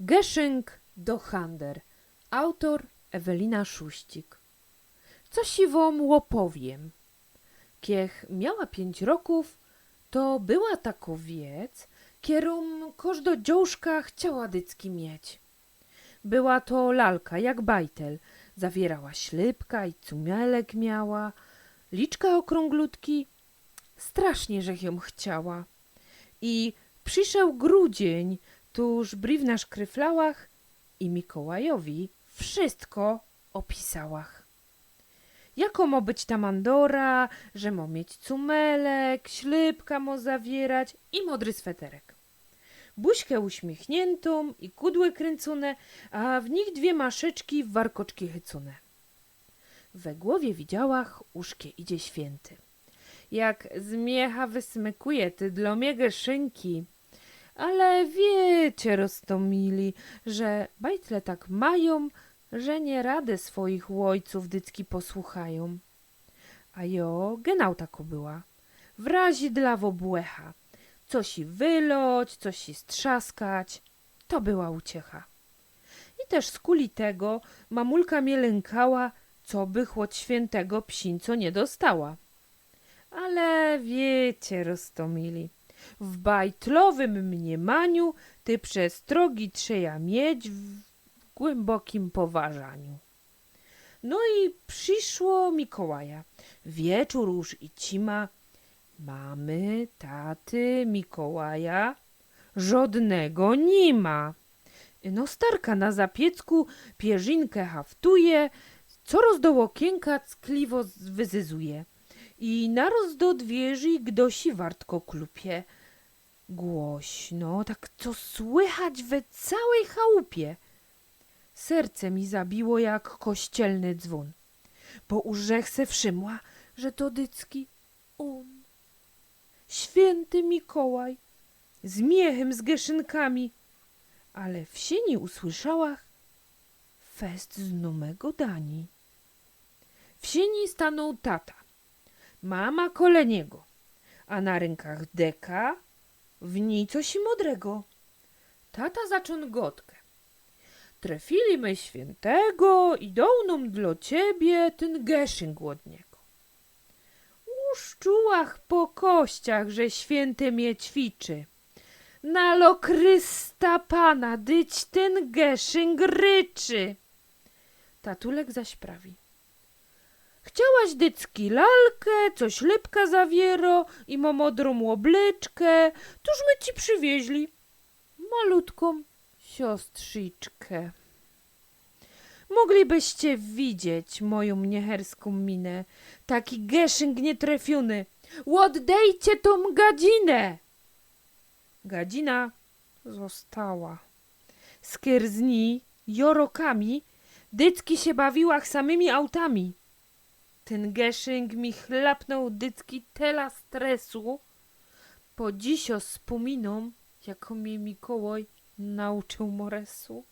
Geszynk do Hander. Autor Ewelina Szuścik. Co si wam opowiem. Kiech miała 5 roków, to była tako wiec, kierum każda dziążka chciała dycki mieć. Była to lalka jak bajtel, zawierała ślipka i cumelek miała, liczka okrąglutki, strasznie żech ją chciała. I przyszedł grudzień, tuż bri w nasz kryflałach i Mikołajowi wszystko opisałach. Jako mo być ta mandora, że mo mieć cumelek, ślipka mo zawierać i modry sweterek. Buźkę uśmiechniętą i kudły kręcone, a w nich 2 maszeczki w warkoczki hycone. We głowie widziałach, uszkie idzie święty. Jak z miecha wysmykuje ty dla mnie geszynki. Ale wiecie, roztomili, że bajtle tak mają, że nie radę swoich łojców dycki posłuchają. A jo, genau tako była. W razie dla wobłecha. Coś i wyloć, coś i strzaskać. To była uciecha. I też z kuli tego mamulka mnie lękała, co by chłod świętego psinco nie dostała. Ale wiecie, roztomili, w bajtlowym mniemaniu ty przestrogi trzeja mieć w głębokim poważaniu. No i przyszło Mikołaja. Wieczór już i cima. Mamy, taty, Mikołaja żadnego nie ma. No starka na zapiecku pierzynkę haftuje, coraz do okienka ckliwo wyzyzuje. I naroz do dwierzy gdosi wartko klupie. Głośno, tak co słychać we całej chałupie. Serce mi zabiło jak kościelny dzwon, bo użech se wszymła, że to dycki on. Święty Mikołaj, z miechem, z geszynkami, ale w sieni usłyszałach fest z numego dani. W sieni stanął tata, mama koleniego, a na rękach deka, w niej coś modrego. Tata zaczął gotkę. Trafili my świętego i dał dla ciebie ten geszynk od niego. Uszczułach po kościach, że święty mnie ćwiczy. Nalo Chrysta Pana, dyć ten geszynk ryczy. Tatulek zaś prawi. Chciałaś dycki lalkę, co ślipka zawiero i modrą oblyczkę, tuż my ci przywieźli malutką siostrzyczkę. Moglibyście widzieć moją nieherską minę, taki geszynk nietrafiony. Oddejcie tą gadzinę! Gadzina została. Skierzni, jorokami, dycki się bawiłach samymi autami. Ten geszynk mi chlapnął dycki tela stresu, po dzisio z pominą, jako mnie Mikołaj nauczył moresu.